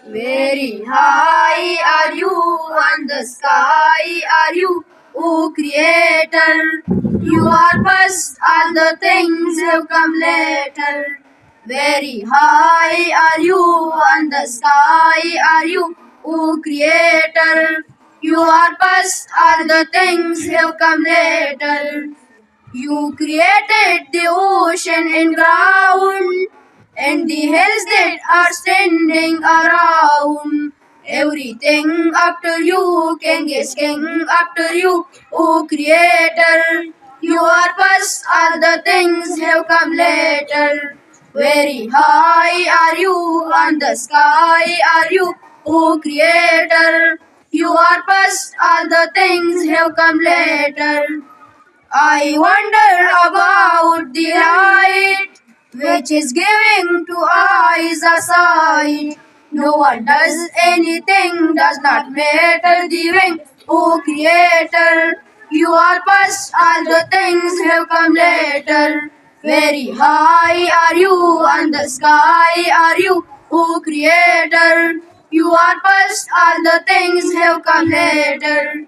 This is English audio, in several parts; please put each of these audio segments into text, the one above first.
Very high are you, and the sky are you, O Creator. You are first, all the things have come later. Very high are you, and the sky are you, O Creator. You are first, all the things have come later. You created the ocean and ground, and the hills that are standing around. Everything after you, King is King after you, O Creator. You are first, all the things have come later. Very high are you, and the sky are you, O Creator. You are first, all the things have come later. I wonder about the light which is giving to eyes a sight. No one does anything, does not matter the wing. O Creator, you are first, all the things have come later. Very high are you, and the sky are you, O Creator. You are first, all the things have come later.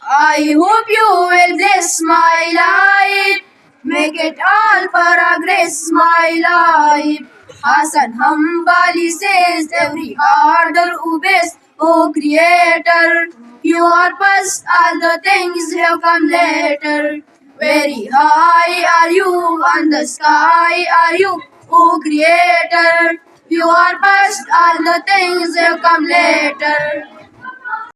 I hope you will bless my life. Make it all for a grace, my life. Hassan Hambali says every order obeys. O Creator, you are first, all the things have come later. Very high are you, and the sky are you, O Creator. You are first, all the things have come later.